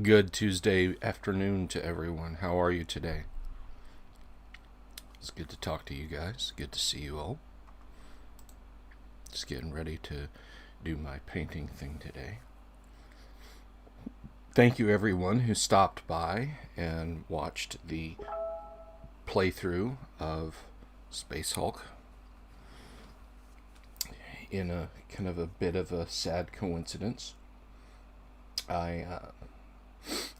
Good Tuesday afternoon to everyone. How are you today? It's good to talk to you guys. Good to see you all. Just getting ready to do my painting thing today. Thank you everyone who stopped by and watched the playthrough of Space Hulk in a kind of a bit of a sad coincidence. I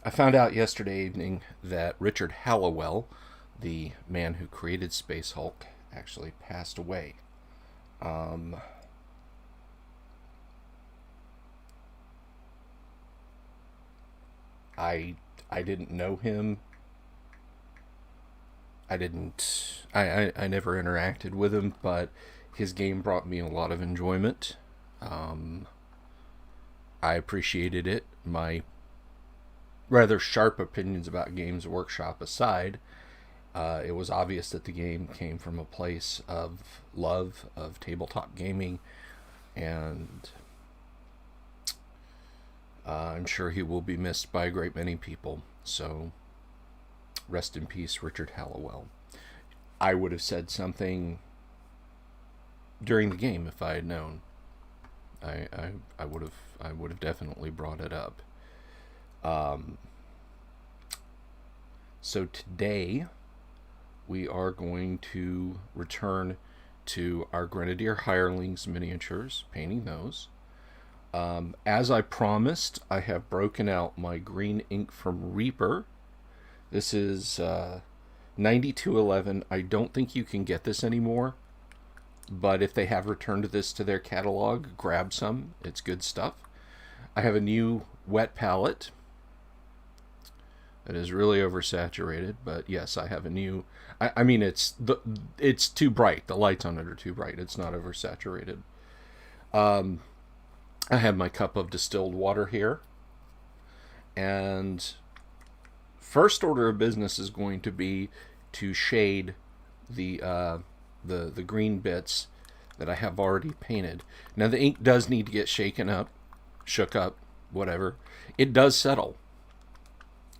found out yesterday evening that Richard Hallowell, the man who created Space Hulk, actually passed away. I didn't know him. I never interacted with him, but his game brought me a lot of enjoyment. I appreciated it. My rather sharp opinions about Games Workshop aside, it was obvious that the game came from a place of love of tabletop gaming, and I'm sure he will be missed by a great many people. So, rest in peace, Richard Hallowell. I would have said something during the game if I had known. I would have definitely brought it up. So today we are going to return to our Grenadier Hirelings miniatures, painting those. As I promised, I have broken out my green ink from Reaper. This is 9211. I don't think you can get this anymore, but if they have returned this to their catalog, grab some. It's good stuff. I have a new wet palette. It is really oversaturated, but yes, I have a new. I mean, it's too bright. The lights on it are too bright. It's not oversaturated. I have my cup of distilled water here, and first order of business is going to be to shade the green bits that I have already painted. Now the ink does need to get shook up, whatever. It does settle.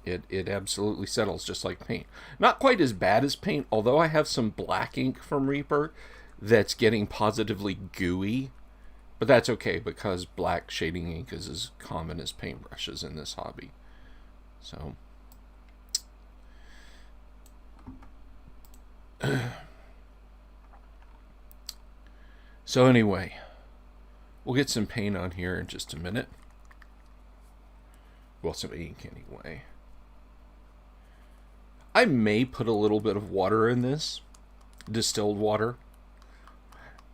It absolutely settles just like paint. Not quite as bad as paint, although I have some black ink from Reaper that's getting positively gooey. But that's okay because black shading ink is as common as paintbrushes in this hobby. So So anyway, we'll get some paint on here in just a minute. Well, some ink anyway. I may put a little bit of water in this, distilled water.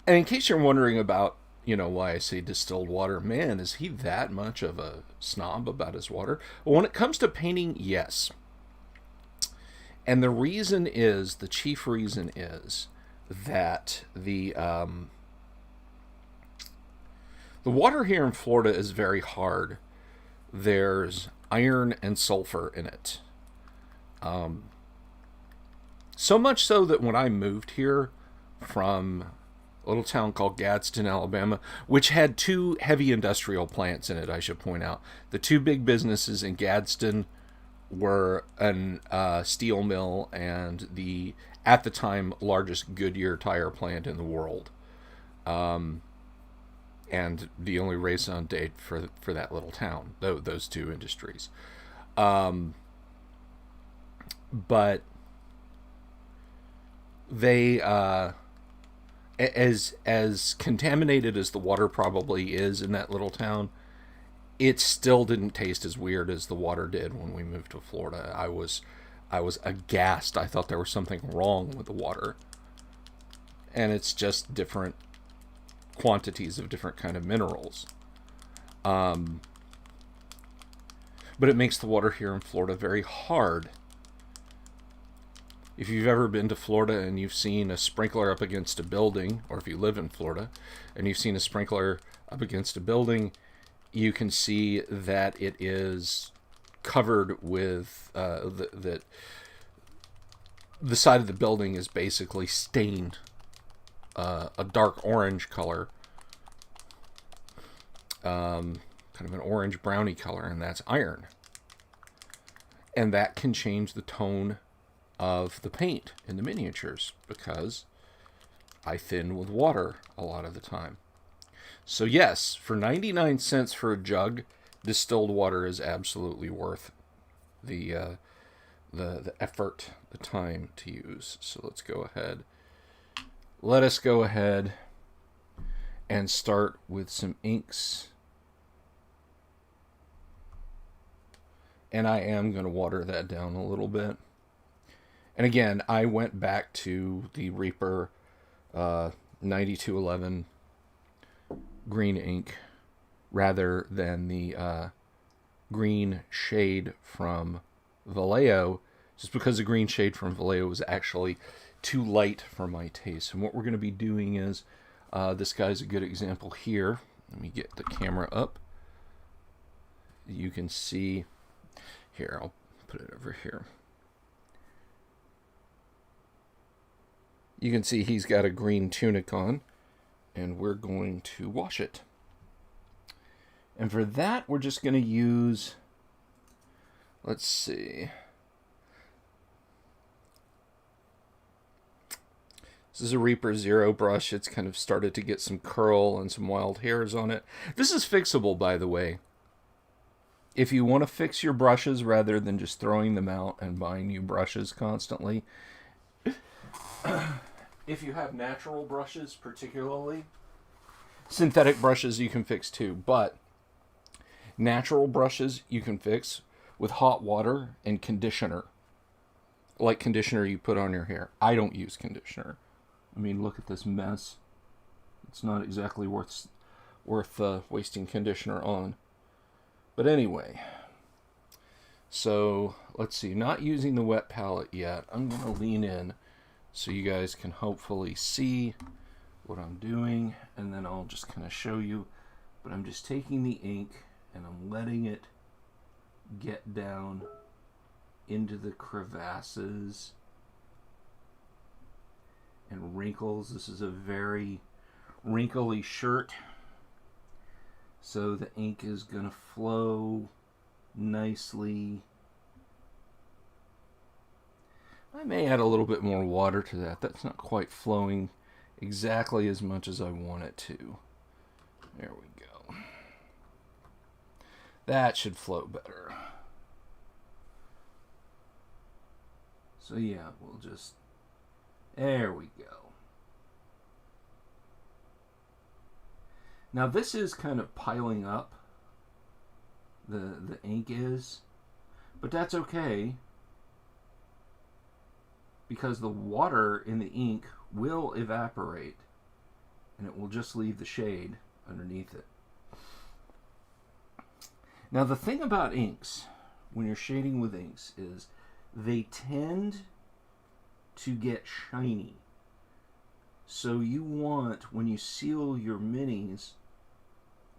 And in case you're wondering about, why I say distilled water, man, is he that much of a snob about his water? Well, when it comes to painting, yes. And the chief reason is that the water here in Florida is very hard. There's iron and sulfur in it. So much so that when I moved here from a little town called Gadsden, Alabama, which had two heavy industrial plants in it, I should point out. The two big businesses in Gadsden were an steel mill and the, at the time, largest Goodyear tire plant in the world. And the only raison d'etre for that little town, those two industries. But they, as contaminated as the water probably is in that little town, it still didn't taste as weird as the water did when we moved to Florida. I was aghast. I thought there was something wrong with the water. And it's just different quantities of different kind of minerals. But it makes the water here in Florida very hard. If you've ever been to Florida and you've seen a sprinkler up against a building, or if you live in Florida and you've seen a sprinkler up against a building, you can see that it is covered with the side of the building is basically stained a dark orange color, kind of an orange browny color, and that's iron. And that can change the tone of the paint in the miniatures because I thin with water a lot of the time. So yes, for 99 cents for a jug, distilled water is absolutely worth the effort, the time to use. So let's go ahead. Let us go ahead and start with some inks. And I am going to water that down a little bit. And again, I went back to the Reaper 9211 green ink rather than the green shade from Vallejo, just because the green shade from Vallejo was actually too light for my taste. And what we're going to be doing is, this guy's a good example here. Let me get the camera up. You can see, here, I'll put it over here. You can see he's got a green tunic on, and we're going to wash it. And for that, we're just going to use, let's see. This is a Reaper Zero brush. It's kind of started to get some curl and some wild hairs on it. This is fixable, by the way. If you want to fix your brushes rather than just throwing them out and buying new brushes constantly, if you have natural brushes particularly, synthetic brushes you can fix too, but natural brushes you can fix with hot water and conditioner. Like conditioner you put on your hair. I don't use conditioner. I mean, look at this mess. It's not exactly worth wasting conditioner on. But anyway, so let's see, not using the wet palette yet. I'm going to lean in so you guys can hopefully see what I'm doing, and then I'll just kind of show you. But I'm just taking the ink and I'm letting it get down into the crevasses and wrinkles. This is a very wrinkly shirt, so the ink is going to flow nicely. I may add a little bit more water to that. That's not quite flowing exactly as much as I want it to. There we go. That should flow better. So yeah, we'll just, there we go. Now this is kind of piling up, the ink is, but that's okay, because the water in the ink will evaporate and it will just leave the shade underneath it. Now the thing about inks, when you're shading with inks, is they tend to get shiny. So you want, when you seal your minis,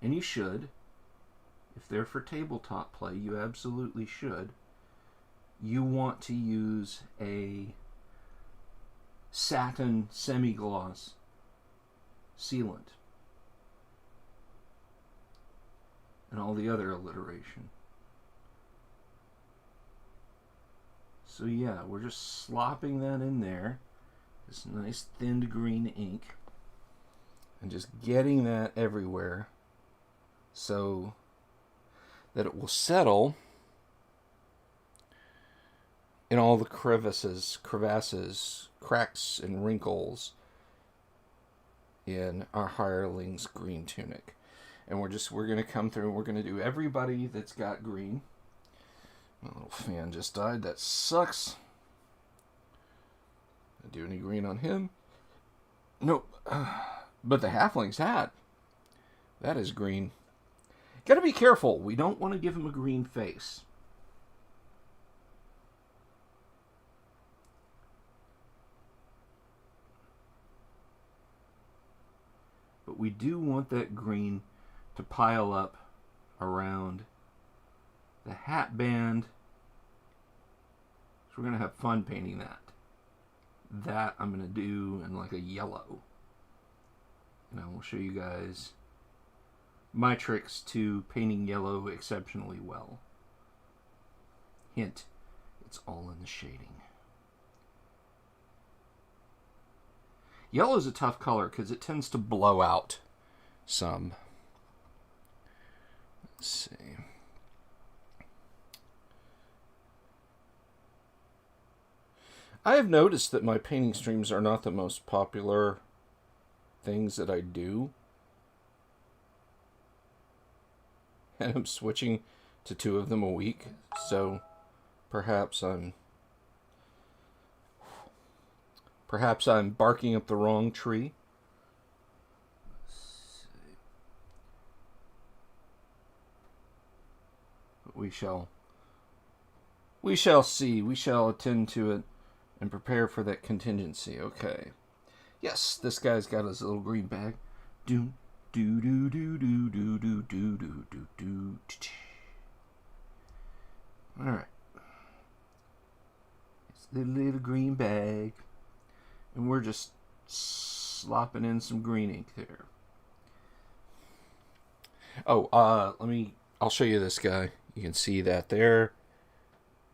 and you should, if they're for tabletop play, you absolutely should, you want to use a satin semi-gloss sealant and all the other alliteration. So yeah, we're just slopping that in there, this nice thinned green ink, and just getting that everywhere so that it will settle in all the crevasses, cracks, and wrinkles in our hireling's green tunic. And we're going to come through and we're going to do everybody that's got green. My little fan just died. That sucks. Did I do any green on him? Nope. But the halfling's hat, that is green. Gotta be careful. We don't want to give him a green face. But we do want that green to pile up around the hat band. So we're going to have fun painting that. That I'm going to do in like a yellow. And I will show you guys my tricks to painting yellow exceptionally well. Hint, It's all in the shading. Yellow is a tough color because it tends to blow out some. Let's see. I have noticed that my painting streams are not the most popular things that I do. And I'm switching to 2 of them a week, so perhaps I'm barking up the wrong tree. We shall see. We shall attend to it and prepare for that contingency. Okay. Yes, this guy's got his little green bag. Do do do do do do do do do do do. All right. It's the little green bag, and we're just slopping in some green ink there. Oh, I'll show you this guy. You can see that there.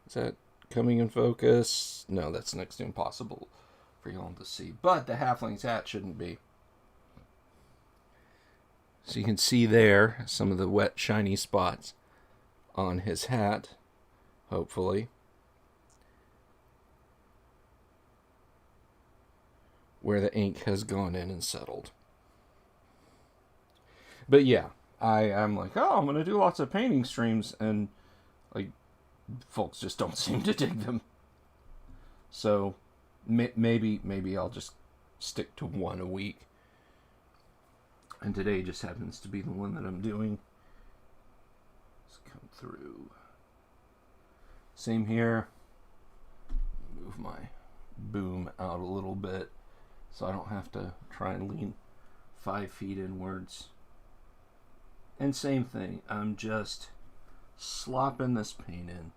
Is that coming in focus? No, that's next to impossible for y'all to see. But the halfling's hat shouldn't be. So you can see there some of the wet, shiny spots on his hat, hopefully. Where the ink has gone in and settled. But yeah, I'm like, oh, I'm going to do lots of painting streams, and like, folks just don't seem to dig them. So maybe I'll just stick to 1 a week. And today just happens to be the one that I'm doing. Let's come through. Same here. Move my boom out a little bit so I don't have to try and lean 5 feet inwards. And same thing, I'm just slopping this paint in.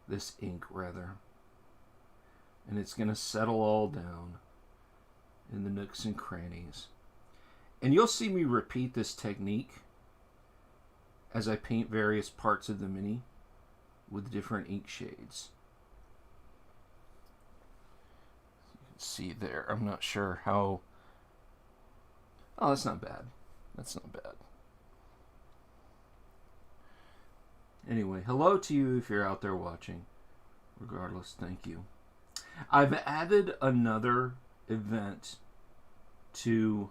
This ink, rather. And it's going to settle all down in the nooks and crannies. And you'll see me repeat this technique as I paint various parts of the mini with different ink shades. You can see there, I'm not sure how... Oh, that's not bad. That's not bad. Anyway, hello to you if you're out there watching. Regardless, thank you. I've added another event to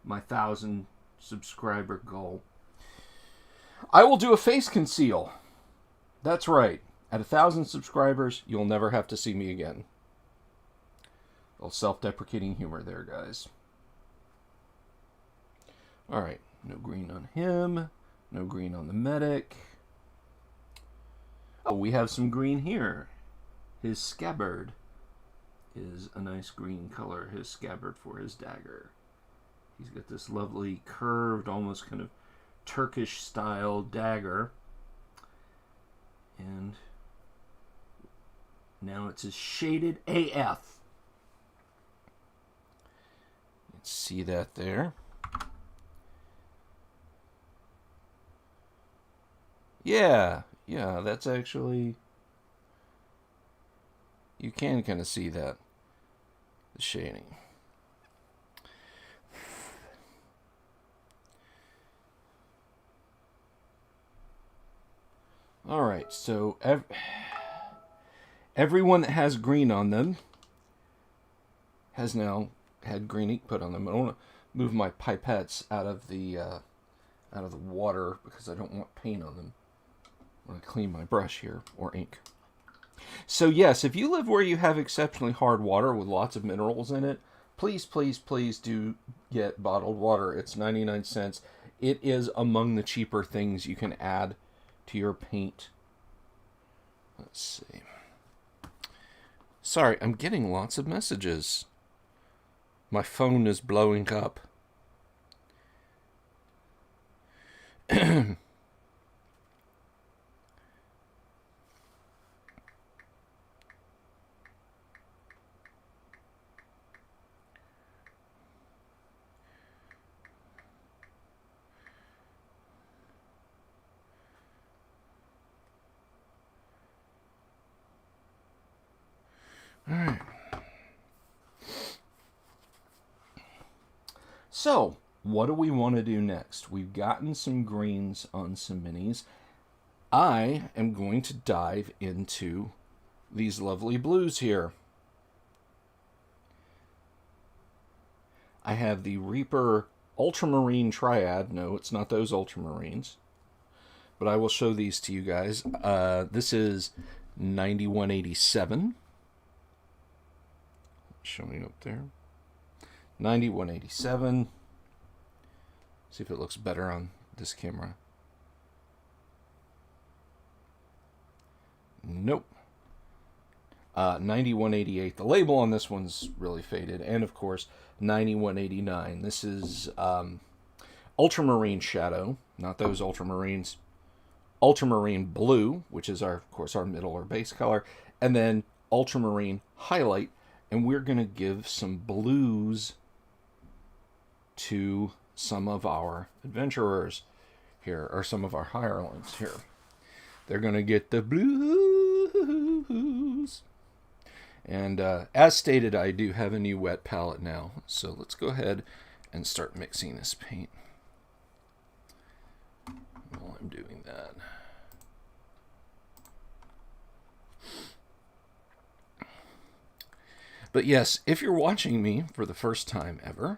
my 1,000 subscriber goal. I will do a face conceal. That's right. At 1,000 subscribers, you'll never have to see me again. A little self-deprecating humor there, guys. Alright, no green on him. No green on the medic. Oh, we have some green here. His scabbard is a nice green color. His scabbard for his dagger. He's got this lovely curved, almost kind of Turkish style dagger. And now it's his shaded AF. Let's see that there. Yeah, that's actually... You can kind of see that. The shading. Alright, so everyone that has green on them has now had green ink put on them. I don't want to move my pipettes out of the water because I don't want paint on them. I'm going to clean my brush here, or ink. So yes, if you live where you have exceptionally hard water with lots of minerals in it, please, please, please do get bottled water. It's 99 cents. It is among the cheaper things you can add to your paint. Let's see. Sorry, I'm getting lots of messages. My phone is blowing up. Alright. So, what do we want to do next? We've gotten some greens on some minis. I am going to dive into these lovely blues here. I have the Reaper Ultramarine Triad. No, it's not those Ultramarines. But I will show these to you guys. This is 9187. Showing up there. 9187. See if it looks better on this camera. Nope. 9188. The label on this one's really faded. And of course, 9189. This is Ultramarine Shadow. Not those Ultramarines. Ultramarine Blue, which is of course our middle or base color. And then Ultramarine Highlight. And we're going to give some blues to some of our adventurers here, or some of our hirelings here. They're going to get the blues. And as stated, I do have a new wet palette now. So let's go ahead and start mixing this paint while I'm doing that. But yes, if you're watching me for the first time ever,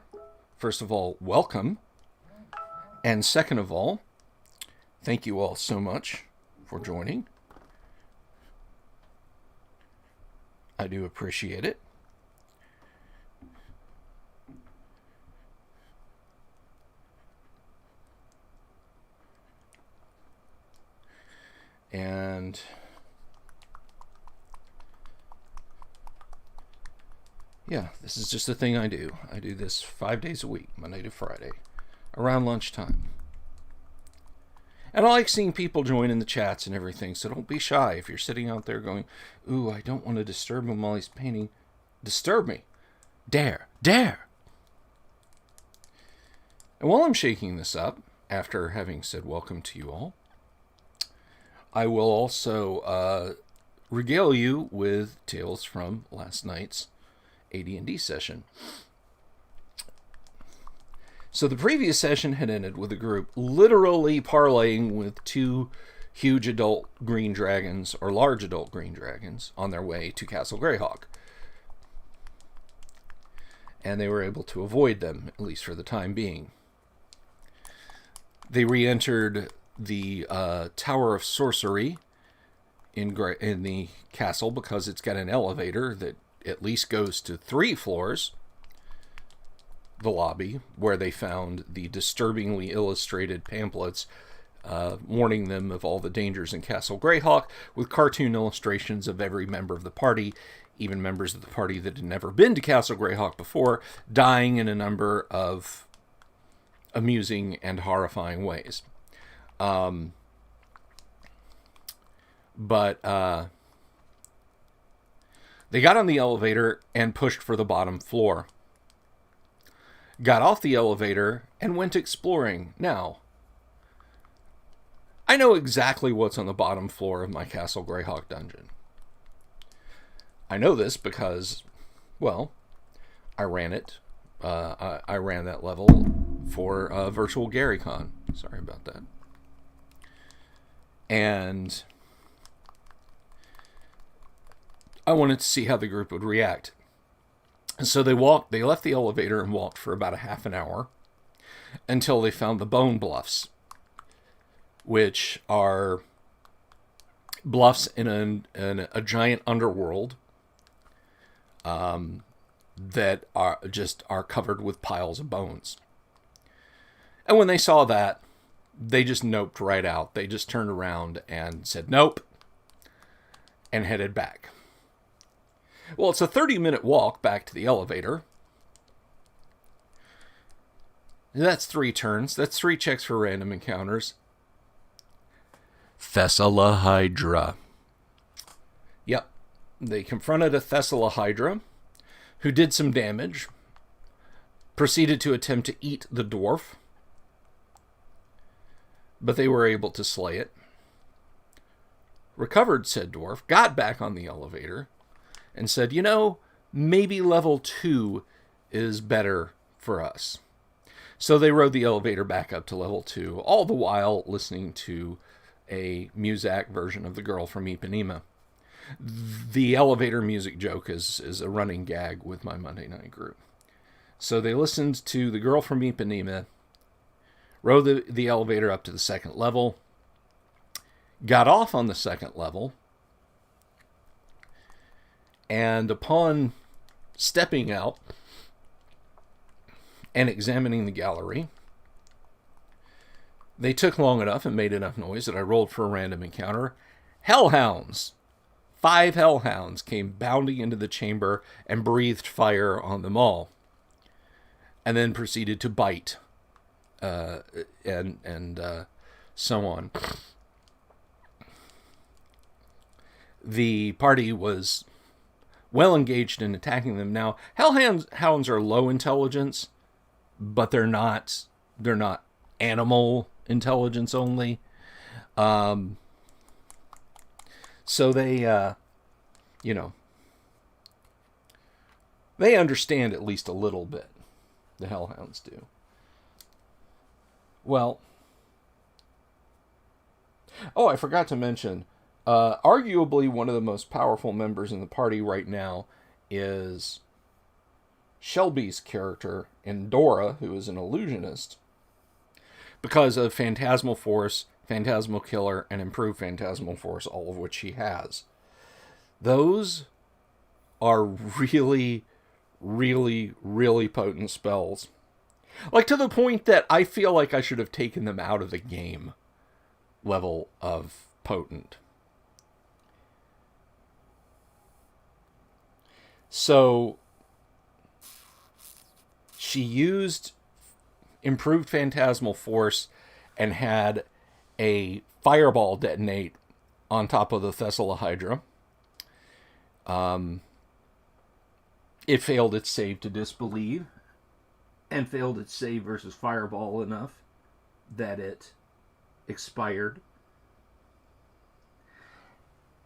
first of all, welcome. And second of all, thank you all so much for joining. I do appreciate it. And yeah, this is just a thing I do. I do this 5 days a week, Monday to Friday, around lunchtime. And I like seeing people join in the chats and everything, so don't be shy. If you're sitting out there going, ooh, I don't want to disturb him while he's painting, disturb me. Dare. Dare. And while I'm shaking this up, after having said welcome to you all, I will also regale you with tales from last night's AD&D session. So the previous session had ended with a group literally parlaying with 2 huge adult green dragons, or large adult green dragons, on their way to Castle Greyhawk. And they were able to avoid them, at least for the time being. They re-entered the Tower of Sorcery in the castle because it's got an elevator that at least goes to 3 floors. The lobby, where they found the disturbingly illustrated pamphlets warning them of all the dangers in Castle Greyhawk, with cartoon illustrations of every member of the party, even members of the party that had never been to Castle Greyhawk before, dying in a number of amusing and horrifying ways. But they got on the elevator and pushed for the bottom floor. Got off the elevator and went exploring. Now, I know exactly what's on the bottom floor of my Castle Greyhawk dungeon. I know this because, well, I ran it. I ran that level for Virtual GaryCon. Sorry about that. And I wanted to see how the group would react. And so they left the elevator and walked for about a half an hour until they found the Bone Bluffs, which are bluffs in a giant underworld that are covered with piles of bones. And when they saw that, they just noped right out. They just turned around and said nope and headed back. Well, it's a 30-minute walk back to the elevator. That's 3 turns. That's 3 checks for random encounters. Thessalahydra. Yep. They confronted a Thessalahydra who did some damage, proceeded to attempt to eat the dwarf, but they were able to slay it. Recovered said dwarf, got back on the elevator, and said, maybe level 2 is better for us. So they rode the elevator back up to level 2, all the while listening to a Muzak version of The Girl from Ipanema. The elevator music joke is a running gag with my Monday night group. So they listened to The Girl from Ipanema, rode the elevator up to the second level, got off on the second level, and upon stepping out and examining the gallery, they took long enough and made enough noise that I rolled for a random encounter. Hellhounds! 5 hellhounds came bounding into the chamber and breathed fire on them all, and then proceeded to bite, and so on. The party was well engaged in attacking them. Now, hellhounds are low intelligence, but they're not animal intelligence only. So they, they understand at least a little bit. The hellhounds do. Well, I forgot to mention, arguably one of the most powerful members in the party right now is Shelby's character, Endora, who is an illusionist, because of Phantasmal Force, Phantasmal Killer, and Improved Phantasmal Force, all of which she has. Those are really, really, really potent spells. Like, to the point that I feel like I should have taken them out of the game level of potent. So, she used Improved Phantasmal Force and had a fireball detonate on top of the Thessalahydra. It failed its save to disbelieve, and failed its save versus fireball enough that it expired.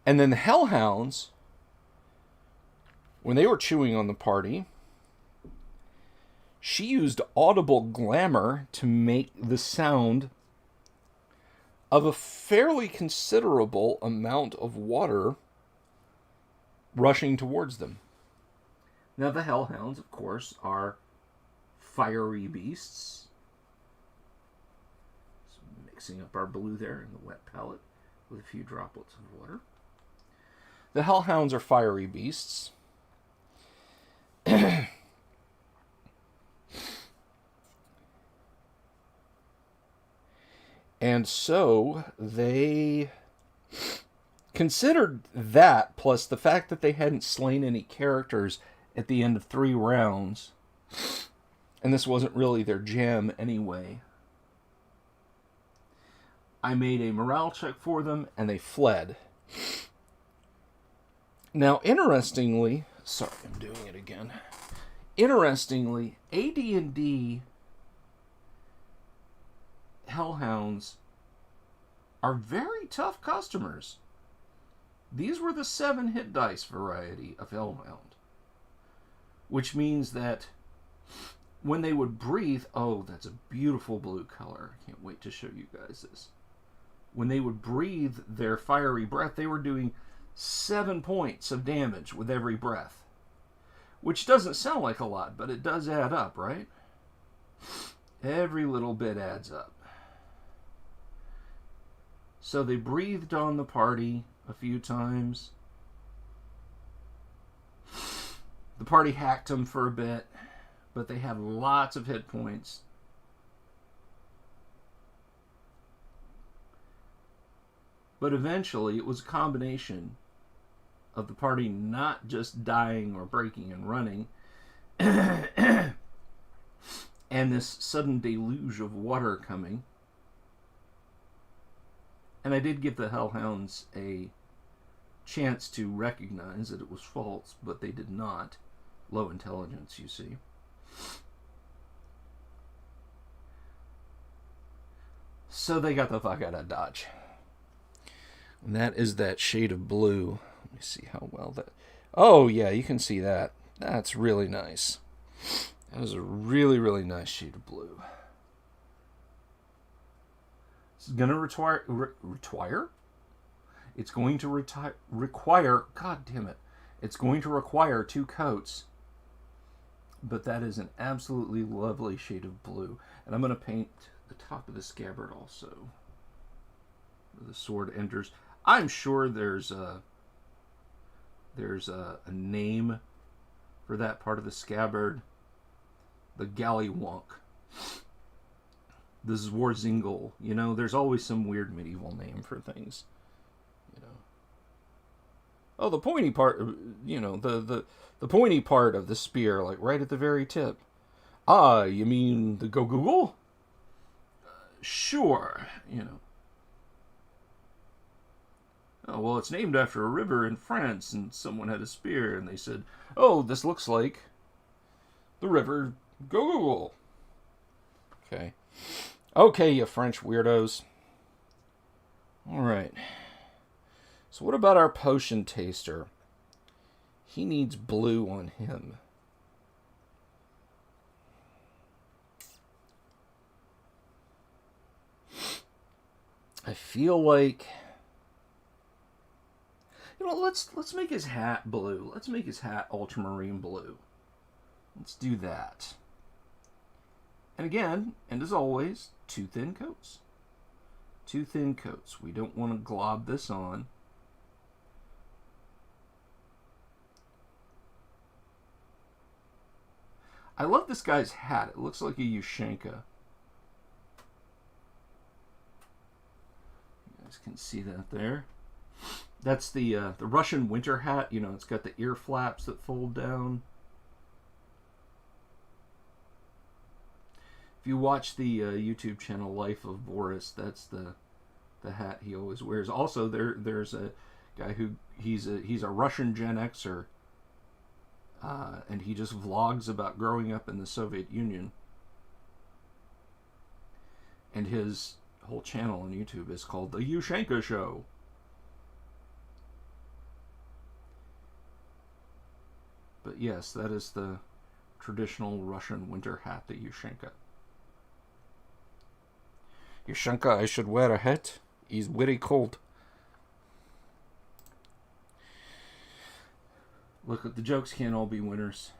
And then the hellhounds, when they were chewing on the party, she used audible glamour to make the sound of a fairly considerable amount of water rushing towards them. Now, the hellhounds, of course, are fiery beasts. So mixing up our blue there in the wet palette with a few droplets of water. The hellhounds are fiery beasts. And so they considered that, plus the fact that they hadn't slain any characters at the end of 3 rounds, and this wasn't really their jam anyway, I made a morale check for them, and they fled. Now, interestingly, sorry, I'm doing it again. Interestingly, AD&D hellhounds are very tough customers. These were the 7 hit dice variety of hellhound, which means that when they would breathe, oh, that's a beautiful blue color. I can't wait to show you guys this. When they would breathe their fiery breath, they were doing 7 points of damage with every breath, which doesn't sound like a lot, but it does add up, right? Every little bit adds up. So they breathed on the party a few times. The party hacked them for a bit, but they had lots of hit points. But eventually, it was a combination of the party not just dying or breaking and running, and this sudden deluge of water coming. And I did give the hellhounds a chance to recognize that it was false, but they did not. Low intelligence, you see. So they got the fuck out of Dodge. And that is that shade of blue. Let me see how well that... Oh, yeah, you can see that. That's really nice. That was a really, really nice shade of blue. It's going to require? It's going to require, god damn it, it's going to require 2 coats. But that is an absolutely lovely shade of blue. And I'm going to paint the top of the scabbard also, where the sword enters. I'm sure there's a name for that part of the scabbard. The Gallywonk. The Zwarzingle. You know, there's always some weird medieval name for things. You know. Oh, the pointy part, you know, the pointy part of the spear, like right at the very tip. Ah, you mean the Go Google? Sure, you know. Oh, well, it's named after a river in France, and someone had a spear, and they said, oh, this looks like the river Go Google. Okay. Okay, you French weirdos. All right. So what about our potion taster? He needs blue on him. I feel like, you know, let's make his hat blue. Let's make his hat ultramarine blue. Let's do that. And again, and as always, 2 thin coats. 2 thin coats. We don't want to glob this on. I love this guy's hat. It looks like a Ushanka. You guys can see that there. That's the Russian winter hat. You know, it's got the ear flaps that fold down. If you watch the YouTube channel Life of Boris, that's the hat he always wears. Also, there's a guy who he's a Russian Gen Xer, and he just vlogs about growing up in the Soviet Union. And his whole channel on YouTube is called The Ushanka Show. But yes, that is the traditional Russian winter hat, the Ushanka. Ushanka, I should wear a hat. He's very cold. Look, the jokes can't all be winners.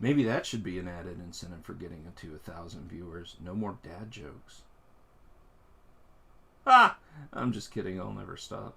Maybe that should be an added incentive for getting to 1,000 viewers. No more dad jokes. Ah! I'm just kidding. I'll never stop.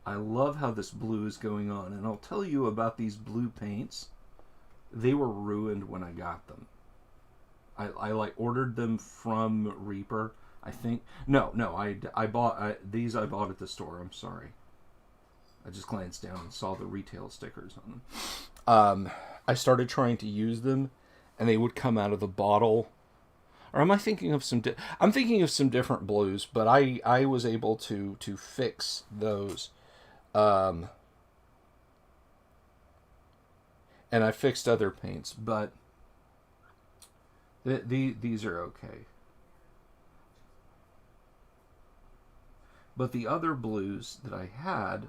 I love how this blue is going on, and I'll tell you about these blue paints. They were ruined when I got them. I like ordered them from Reaper, I think. No, I bought these. I bought at the store. I'm sorry. I just glanced down and saw the retail stickers on them. I started trying to use them, and they would come out of the bottle. Or am I thinking of some? I'm thinking of some different blues, but I was able to fix those. And I fixed other paints, but these are okay. But the other blues that I had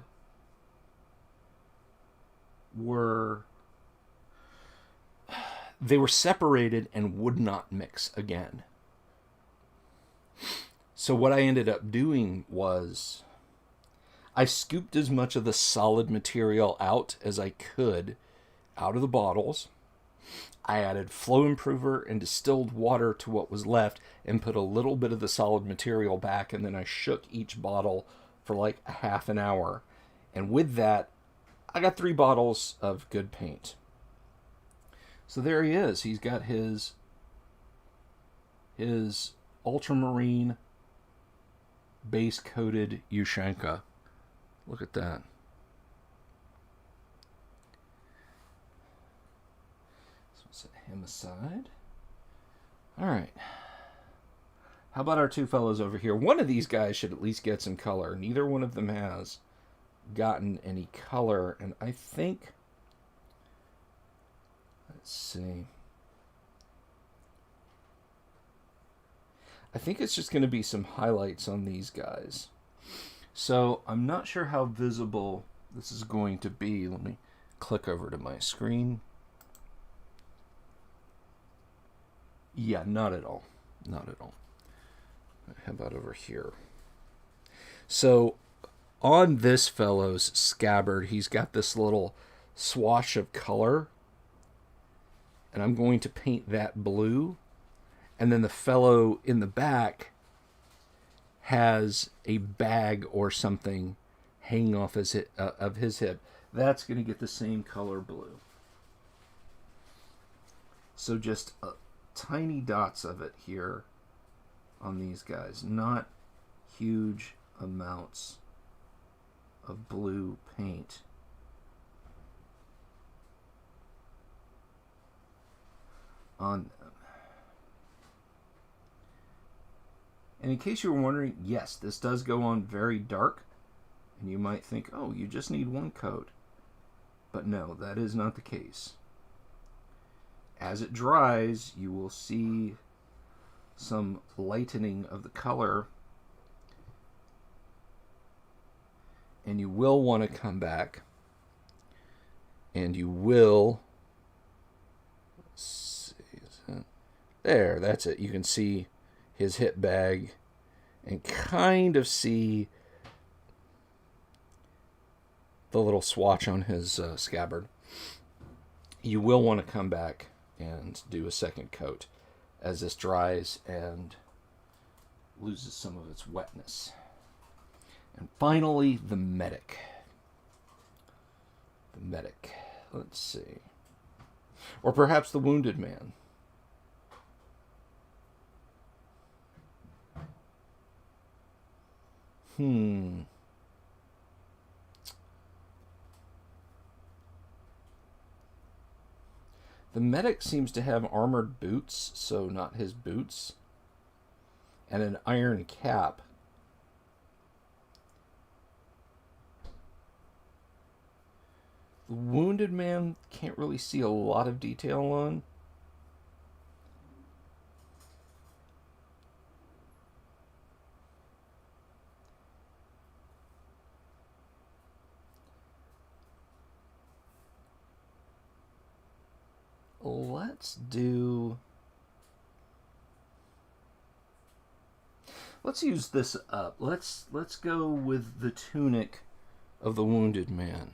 were separated and would not mix again. So what I ended up doing was I scooped as much of the solid material out as I could out of the bottles. I added flow improver and distilled water to what was left and put a little bit of the solid material back, and then I shook each bottle for like a half an hour. And with that, I got 3 bottles of good paint. So there he is. He's got his ultramarine base coated Ushanka. Look at that. So set him aside. All right. How about our two fellows over here? One of these guys should at least get some color. Neither one of them has gotten any color, and I think, let's see, I think it's just going to be some highlights on these guys. So I'm not sure how visible this is going to be. Let me click over to my screen. Yeah, not at all. Not at all. How about over here? So on this fellow's scabbard, he's got this little swash of color. And I'm going to paint that blue. And then the fellow in the back has a bag or something hanging off of his hip. That's going to get the same color blue. So just tiny dots of it here on these guys. Not huge amounts of blue paint. On them. And in case you were wondering, yes, this does go on very dark. And you might think, oh, you just need one coat. But no, that is not the case. As it dries, you will see some lightening of the color. And you will want to come back. And you will... Let's see, there, that's it. You can see his hip bag and kind of see the little swatch on his scabbard. You will want to come back and do a second coat as this dries and loses some of its wetness. And finally, the medic. The medic. Let's see. Or perhaps the wounded man. The medic seems to have armored boots, so not his boots, and an iron cap. The wounded man can't really see a lot of detail on. Let's use this up. Let's go with the tunic of the wounded man.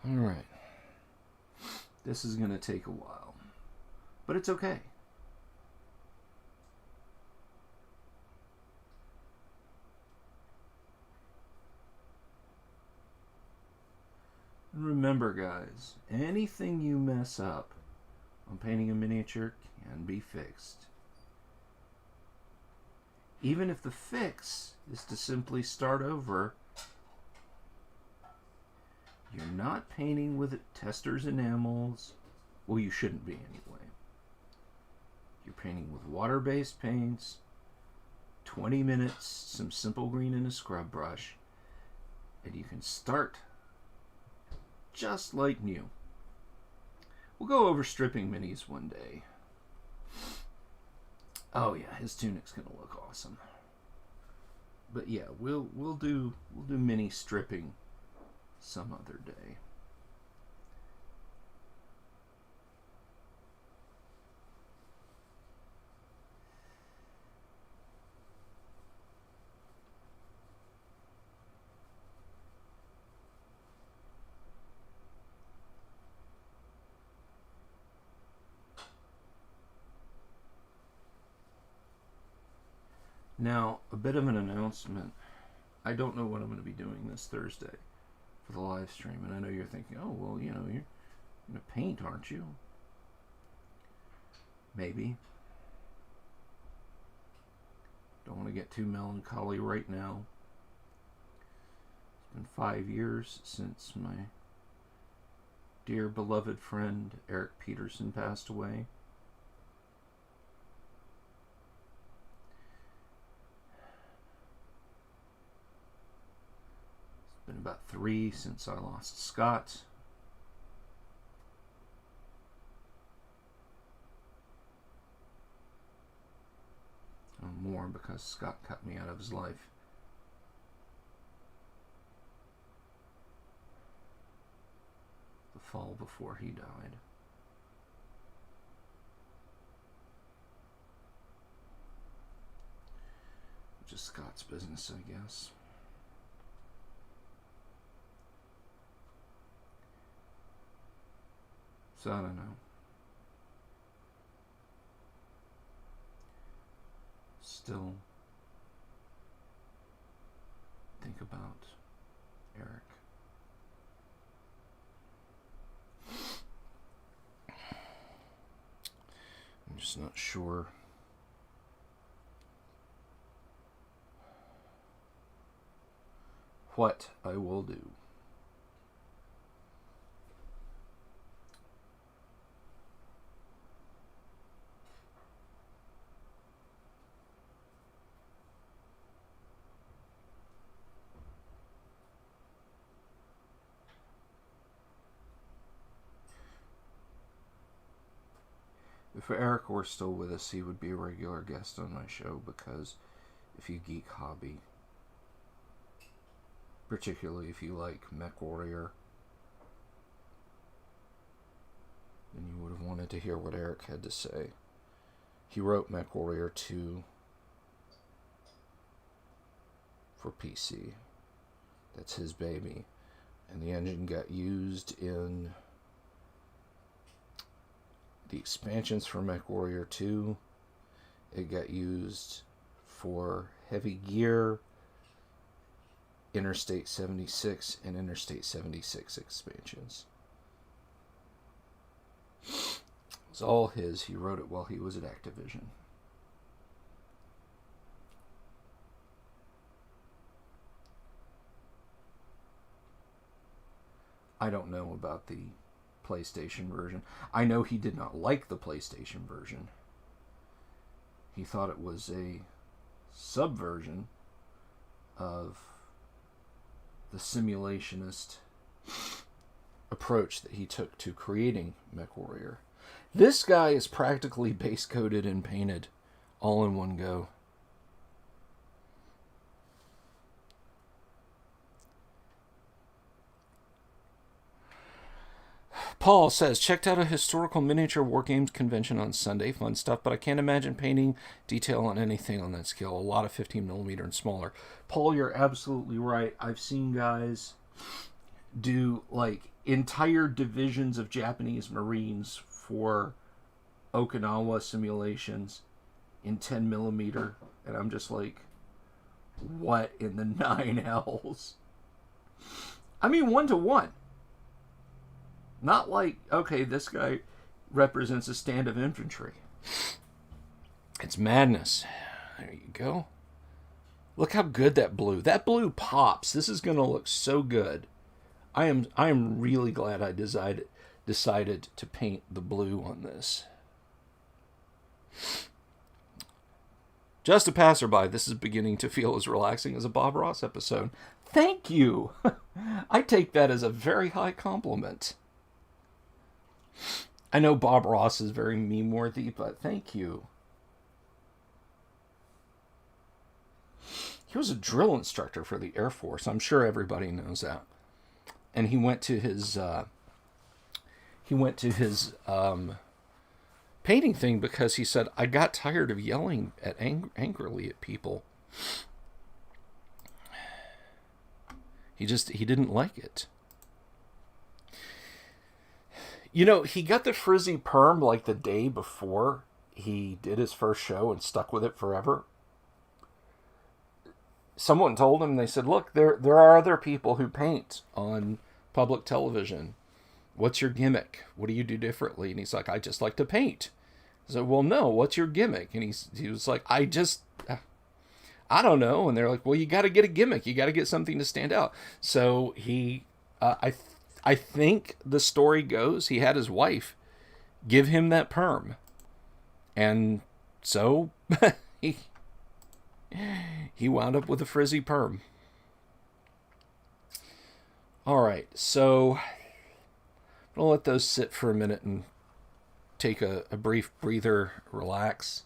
All right. This is going to take a while, but it's okay. And remember, guys, anything you mess up on painting a miniature can be fixed. Even if the fix is to simply start over, you're not painting with testers enamels. Well, you shouldn't be anyway. You're painting with water-based paints, 20 minutes, some simple green and a scrub brush, and you can start just like new. We'll go over stripping minis one day. Oh yeah, his tunic's gonna look awesome. But yeah, we'll do mini stripping some other day. Now, a bit of an announcement. I don't know what I'm going to be doing this Thursday for the live stream. And I know you're thinking, oh, well, you know, you're going to paint, aren't you? Maybe. Don't want to get too melancholy right now. It's been 5 years since my dear beloved friend Eric Peterson passed away. It's been about 3 since I lost Scott. More because Scott cut me out of his life. The fall before he died. Which is Scott's business, I guess. So I don't know. Still think about Eric. I'm just not sure what I will do. If Eric were still with us, he would be a regular guest on my show, because if you geek hobby, particularly if you like MechWarrior, then you would have wanted to hear what Eric had to say. He wrote MechWarrior 2 for PC. That's his baby. And the engine got used in the expansions for MechWarrior 2. It got used for Heavy Gear, Interstate 76, and Interstate 76 expansions. It was all his. He wrote it while he was at Activision. I don't know about the PlayStation version. I know he did not like the PlayStation version. He thought it was a subversion of the simulationist approach that he took to creating MechWarrior. This guy is practically base coated and painted all in one go. Paul says, checked out a historical miniature war games convention on Sunday. Fun stuff, but I can't imagine painting detail on anything on that scale. A lot of 15mm and smaller. Paul, you're absolutely right. I've seen guys do like entire divisions of Japanese Marines for Okinawa simulations in 10mm, and I'm just like, what in the 9 hells? I mean, 1-to-1. Not like, okay, this guy represents a stand of infantry. It's madness. There you go. Look how good that blue. That blue pops. This is going to look so good. I am really glad I decided to paint the blue on this. Just a passerby, this is beginning to feel as relaxing as a Bob Ross episode. Thank you. I take that as a very high compliment. I know Bob Ross is very meme-worthy, but thank you. He was a drill instructor for the Air Force. I'm sure everybody knows that. And he went to his painting thing because he said, I got tired of yelling at angrily at people. He didn't like it. You know, he got the frizzy perm like the day before he did his first show and stuck with it forever. Someone told him, they said, look, there are other people who paint on public television. What's your gimmick? What do you do differently? And he's like, I just like to paint. I said, well, no, what's your gimmick? And he was like, I don't know. And they're like, well, you got to get a gimmick. You got to get something to stand out. So he, I think the story goes he had his wife give him that perm. And so he wound up with a frizzy perm. All right, so I'm going to let those sit for a minute and take a brief breather, relax.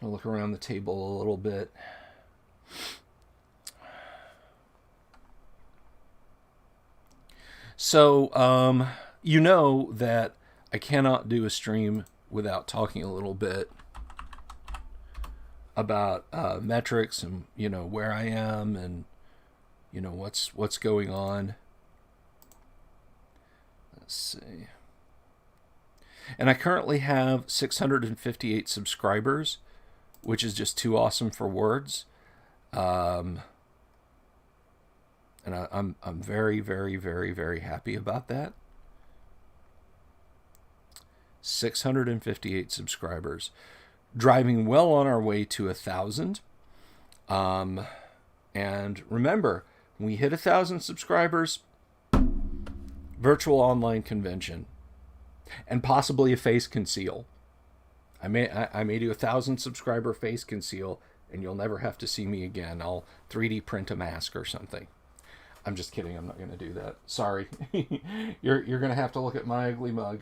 I'm going to look around the table a little bit. So, you know that I cannot do a stream without talking a little bit about metrics and, you know, where I am and, you know, what's going on. Let's see. And I currently have 658 subscribers, which is just too awesome for words. And I'm very, very, very, very happy about that. 658 subscribers, driving well on our way to 1,000. And remember, when we hit 1,000 subscribers, virtual online convention, and possibly a face conceal. I may do 1,000 subscriber face conceal, and you'll never have to see me again. I'll 3D print a mask or something. I'm just kidding. I'm not going to do that. Sorry. You're going to have to look at my ugly mug.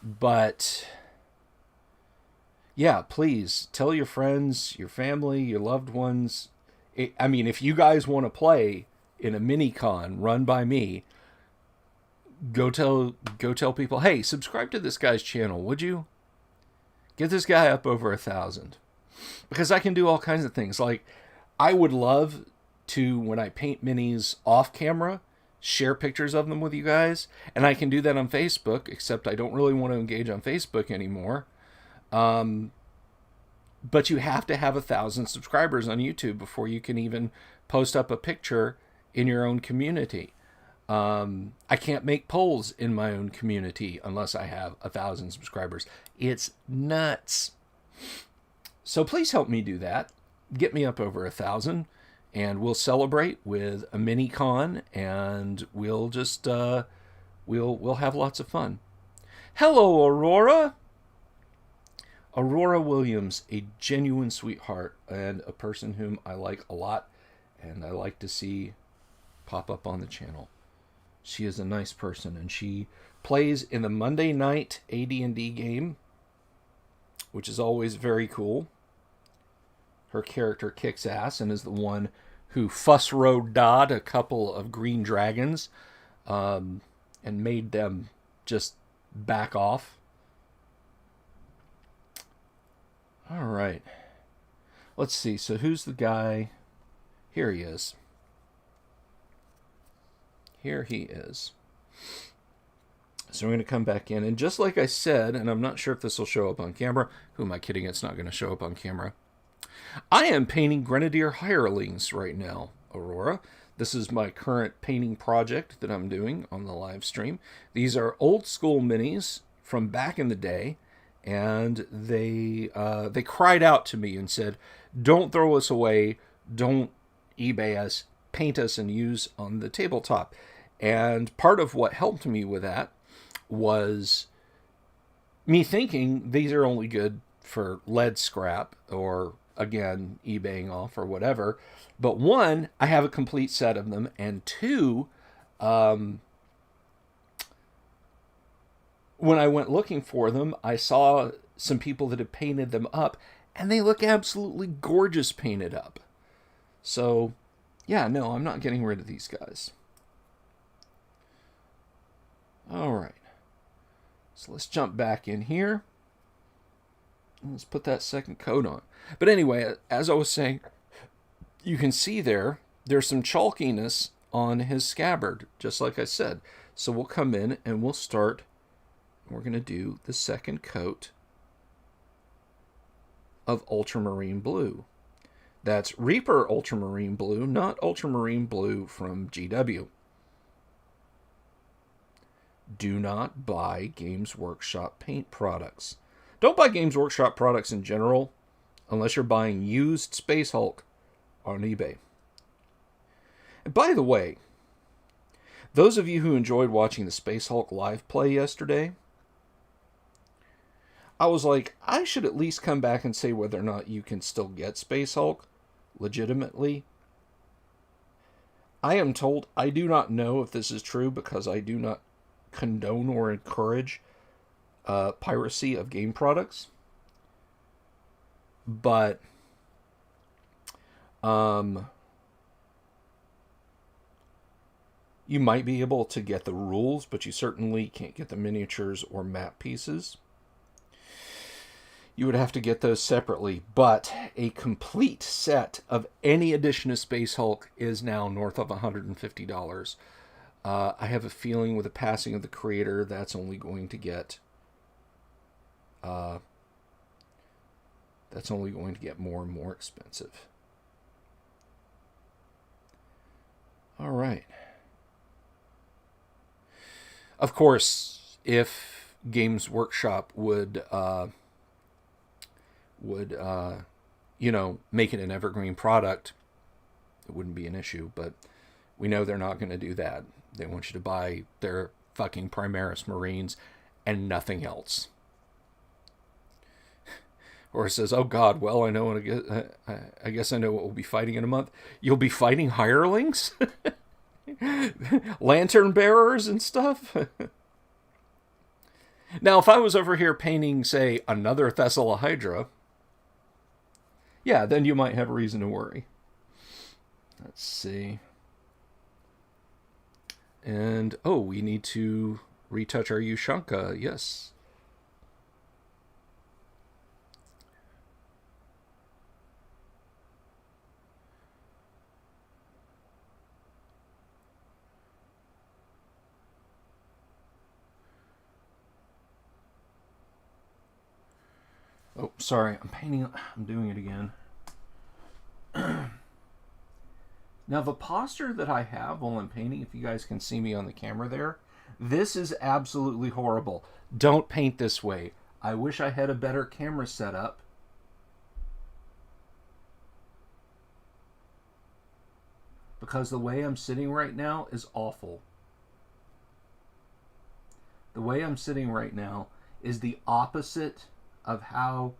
But yeah, please tell your friends, your family, your loved ones. I mean, if you guys want to play in a mini-con run by me, go tell people, hey, subscribe to this guy's channel, would you? Get this guy up over 1,000. Because I can do all kinds of things. Like, I would love to, when I paint minis off camera, share pictures of them with you guys. And I can do that on Facebook, except I don't really want to engage on Facebook anymore. But you have to have 1,000 subscribers on YouTube before you can even post up a picture in your own community. I can't make polls in my own community unless I have 1,000 subscribers. It's nuts. So please help me do that. Get me up over 1,000, and we'll celebrate with a mini con, and we'll just we'll have lots of fun. Hello, Aurora. Aurora Williams, a genuine sweetheart and a person whom I like a lot, and I like to see pop up on the channel. She is a nice person, and she plays in the Monday night AD&D game, which is always very cool. Her character kicks ass and is the one who fuss-road-dod a couple of green dragons and made them just back off. All right. Let's see. So who's the guy? Here he is. Here he is. So we're going to come back in. And just like I said, and I'm not sure if this will show up on camera. Who am I kidding? It's not going to show up on camera. I am painting Grenadier Hirelings right now, Aurora. This is my current painting project that I'm doing on the live stream. These are old school minis from back in the day. And they cried out to me and said, don't throw us away. Don't eBay us. Paint us and use on the tabletop. And part of what helped me with that was me thinking these are only good for lead scrap or, again, eBaying off or whatever. But one, I have a complete set of them. And two, when I went looking for them, I saw some people that had painted them up, and they look absolutely gorgeous painted up. So, yeah, no, I'm not getting rid of these guys. All right. So let's jump back in here. Let's put that second coat on. But anyway, as I was saying, you can see there's some chalkiness on his scabbard, just like I said. So we'll come in and we'll start. We're going to do the second coat of Ultramarine Blue. That's Reaper Ultramarine Blue, not Ultramarine Blue from GW. Do not buy Games Workshop paint products. Don't buy Games Workshop products in general unless you're buying used Space Hulk on eBay. And by the way, those of you who enjoyed watching the Space Hulk live play yesterday, I was like, I should at least come back and say whether or not you can still get Space Hulk legitimately. I am told, I do not know if this is true because I do not condone or encourage piracy of game products. But you might be able to get the rules, but you certainly can't get the miniatures or map pieces. You would have to get those separately, but a complete set of any edition of Space Hulk is now north of $150. I have a feeling with the passing of the creator, that's only going to get more and more expensive. All right. Of course, if Games Workshop would make it an evergreen product, it wouldn't be an issue. But we know they're not going to do that. They want you to buy their fucking Primaris Marines and nothing else. Or it says, oh God, well, I guess I know what we'll be fighting in a month. You'll be fighting hirelings? Lantern bearers and stuff? Now, if I was over here painting, say, another Thessalahydra, yeah, then you might have reason to worry. Let's see. And, oh, we need to retouch our Ushanka. Yes. Oh, sorry, I'm doing it again. Now, the posture that I have while I'm painting, if you guys can see me on the camera there, this is absolutely horrible. Don't paint this way. I wish I had a better camera setup. Because the way I'm sitting right now is awful. The way I'm sitting right now is the opposite of how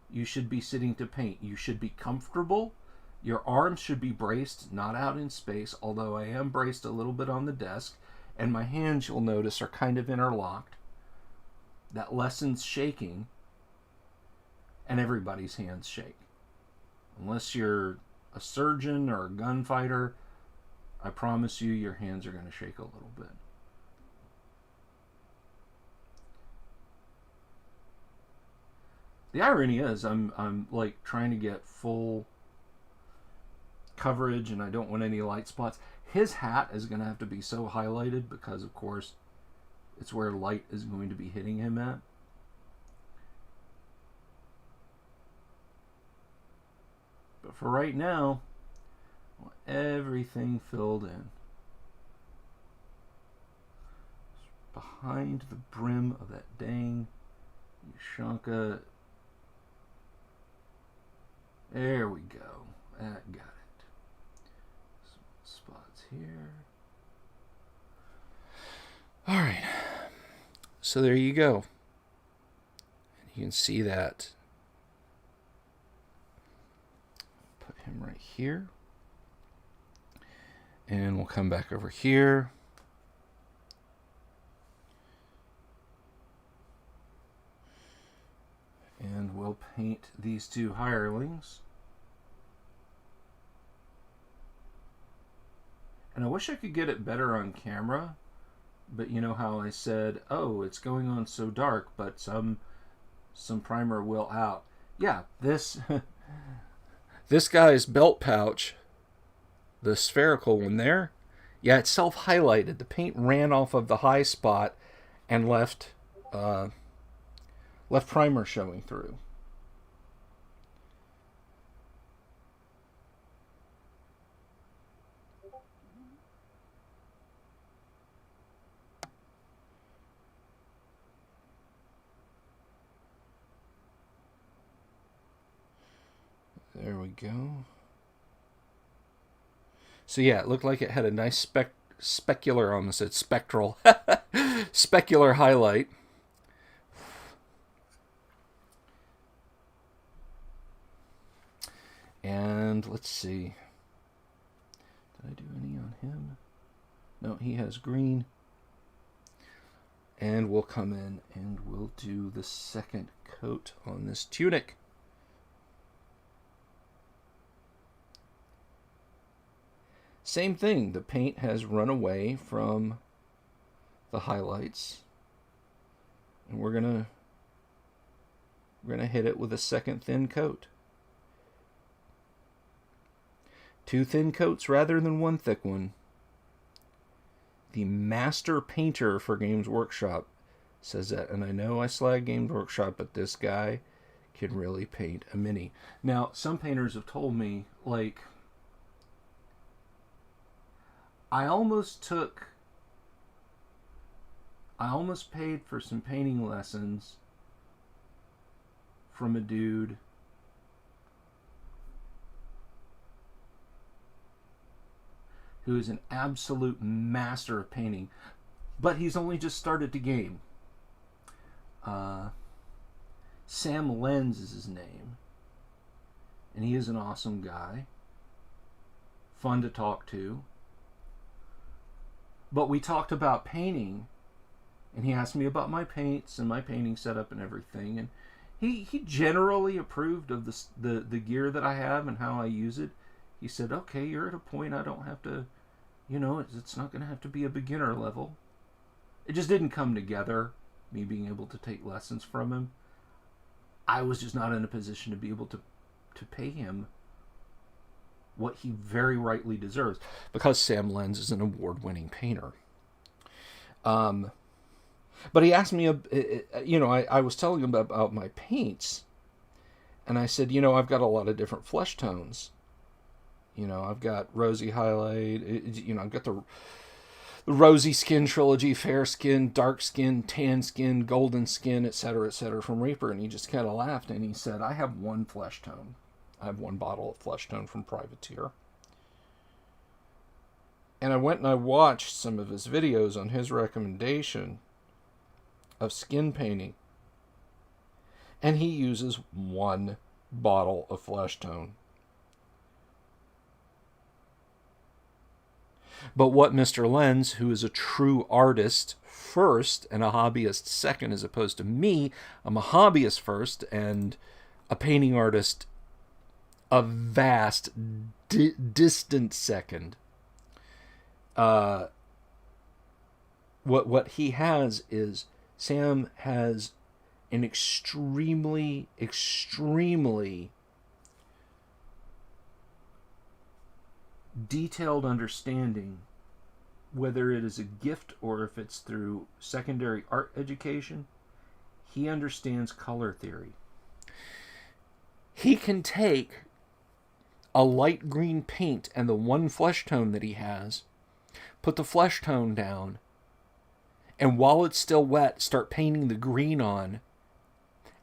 you should be sitting to paint. You should be comfortable. Your arms should be braced, not out in space, although I am braced a little bit on the desk, and my hands, you'll notice, are kind of interlocked. That lessens shaking, and everybody's hands shake. Unless you're a surgeon or a gunfighter, I promise you your hands are going to shake a little bit. The irony is, I'm like trying to get full coverage, and I don't want any light spots. His hat is going to have to be so highlighted because, of course, it's where light is going to be hitting him at. But for right now, I want everything filled in. Behind the brim of that dang Ushanka. There we go. That got it. Some spots here. All right. So there you go. And you can see that. Put him right here. And we'll come back over here. And we'll paint these two hirelings. And I wish I could get it better on camera, but you know how I said, oh, it's going on so dark, but some primer will out. Yeah, this this guy's belt pouch, the spherical one there, yeah, it's self-highlighted. The paint ran off of the high spot and left primer showing through. There we go. So yeah, it looked like it had a nice specular, almost said spectral, specular highlight. And let's see. Did I do any on him? No, he has green. And we'll come in and we'll do the second coat on this tunic. Same thing, the paint has run away from the highlights. And we're gonna hit it with a second thin coat. 2 thin coats rather than 1 thick one. The master painter for Games Workshop says that, and I know I slag Games Workshop, but this guy can really paint a mini. Now, some painters have told me, like, I almost paid for some painting lessons from a dude who is an absolute master of painting, but he's only just started to game. Sam Lenz is his name, and he is an awesome guy, fun to talk to. But we talked about painting, and he asked me about my paints and my painting setup and everything, and he generally approved of the gear that I have and how I use it. He said, okay, you're at a point I don't have to, it's not going to have to be a beginner level. It just didn't come together, me being able to take lessons from him. I was just not in a position to be able to pay him what he very rightly deserves, because Sam Lenz is an award-winning painter. But he asked me, I was telling him about my paints, and I said, I've got a lot of different flesh tones. I've got rosy highlight, I've got the rosy skin trilogy, fair skin, dark skin, tan skin, golden skin, etc., from Reaper. And he just kind of laughed, and he said, I have 1 flesh tone. I have 1 bottle of flesh tone from Privateer. And I went and I watched some of his videos on his recommendation of skin painting. And he uses 1 bottle of flesh tone. But what Mr. Lenz, who is a true artist first and a hobbyist second, as opposed to me, I'm a hobbyist first and a painting artist a vast, distant second. What he has is, Sam has an extremely detailed understanding, whether it is a gift or if it's through secondary art education. He understands color theory. He can take a light green paint and the 1 flesh tone that he has, put the flesh tone down, and while it's still wet, start painting the green on,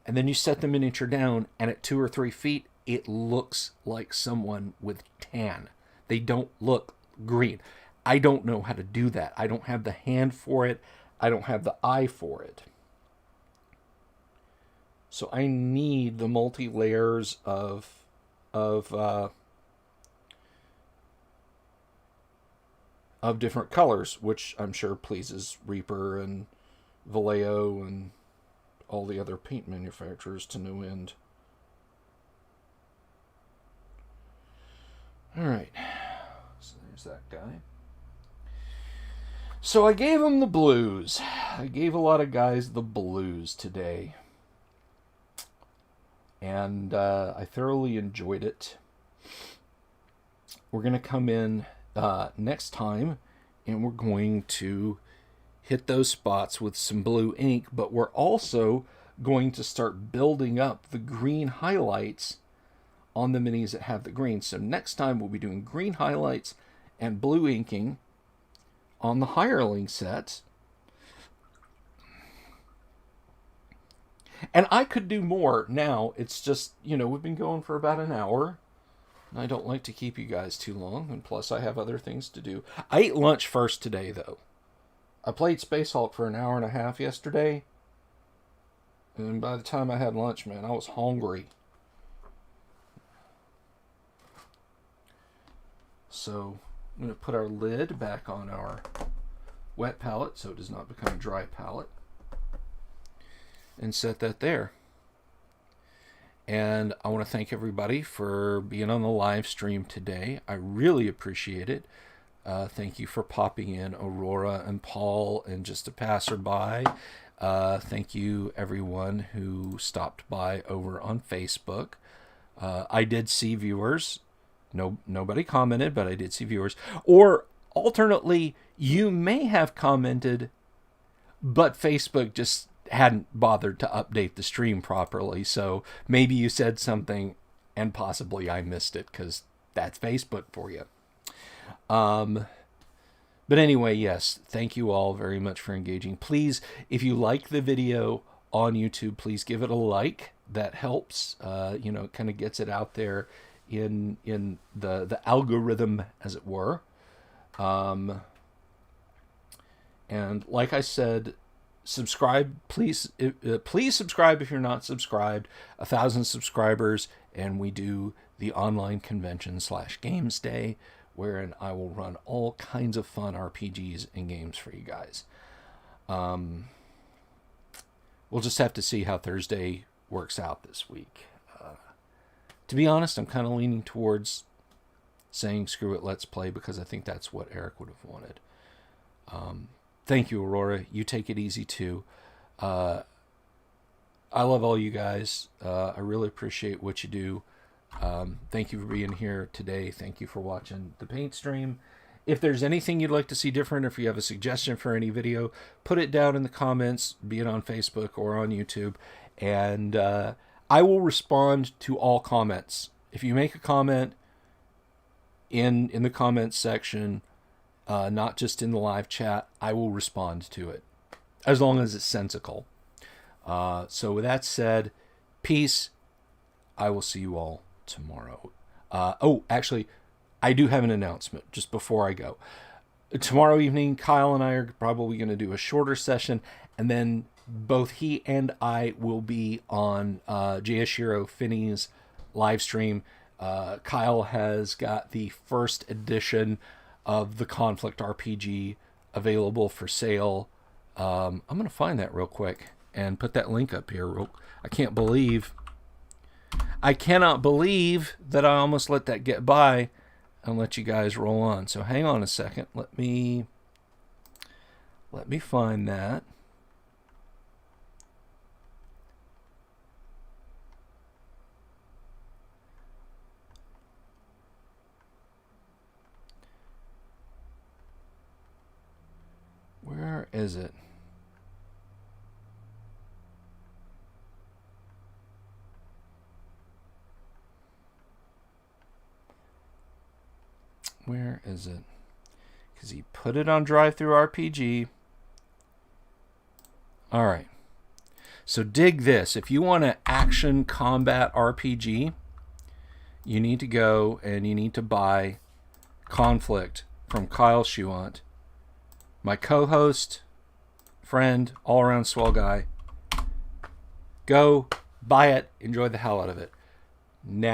and then you set the miniature down, and at 2 or 3 feet, it looks like someone with tan. They don't look green. I don't know how to do that. I don't have the hand for it. I don't have the eye for it. So I need the multi-layers of different colors, which I'm sure pleases Reaper and Vallejo and all the other paint manufacturers to no end. Alright, so there's that guy. So I gave him the blues. I gave a lot of guys the blues today. And I thoroughly enjoyed it. We're going to come in next time, and we're going to hit those spots with some blue ink, but we're also going to start building up the green highlights on the minis that have the green. So next time we'll be doing green highlights and blue inking on the hireling sets. And I could do more now. It's just, we've been going for about an hour. I don't like to keep you guys too long, and plus I have other things to do. I ate lunch first today, though. I played Space Hulk for an hour and a half yesterday, and by the time I had lunch, man, I was hungry. So I'm going to put our lid back on our wet palette so it does not become a dry palette, and set that there. And I want to thank everybody for being on the live stream today. I really appreciate it. Thank you for popping in, Aurora and Paul and just a passerby. Thank you, everyone who stopped by over on Facebook. I did see viewers. Nobody commented, but I did see viewers. Or alternately, you may have commented, but Facebook just hadn't bothered to update the stream properly. So maybe you said something and possibly I missed it, because that's Facebook for you. But anyway, yes, thank you all very much for engaging. Please, if you like the video on YouTube, please give it a like. That helps. It kind of gets it out there in the algorithm, as it were. And like I said, subscribe, please. Please subscribe if you're not subscribed. 1,000 subscribers, and we do the online convention / games day, wherein I will run all kinds of fun RPGs and games for you guys. We'll just have to see how Thursday works out this week. To be honest, I'm kind of leaning towards saying screw it, let's play, because I think that's what Eric would have wanted. Thank you, Aurora. You take it easy too. I love all you guys. I really appreciate what you do. Thank you for being here today. Thank you for watching the paint stream. If there's anything you'd like to see different, or if you have a suggestion for any video, put it down in the comments, be it on Facebook or on YouTube, and I will respond to all comments. If you make a comment in the comments section, not just in the live chat, I will respond to it, as long as it's sensical. So with that said, peace. I will see you all tomorrow. Actually, I do have an announcement just before I go. Tomorrow evening, Kyle and I are probably going to do a shorter session, and then both he and I will be on Jayashiro Finney's live stream. Kyle has got the first edition of the Conflict RPG available for sale. I'm going to find that real quick and put that link up here. I cannot believe that I almost let that get by and let you guys roll on. So hang on a second. Let me find that. Where is it? Where is it? Because he put it on Drive-Thru RPG. All right. So dig this. If you want an action combat RPG, you need to go and you need to buy Conflict from Kyle Schuant, my co-host, friend, all-around swell guy. Go, buy it, enjoy the hell out of it. Now.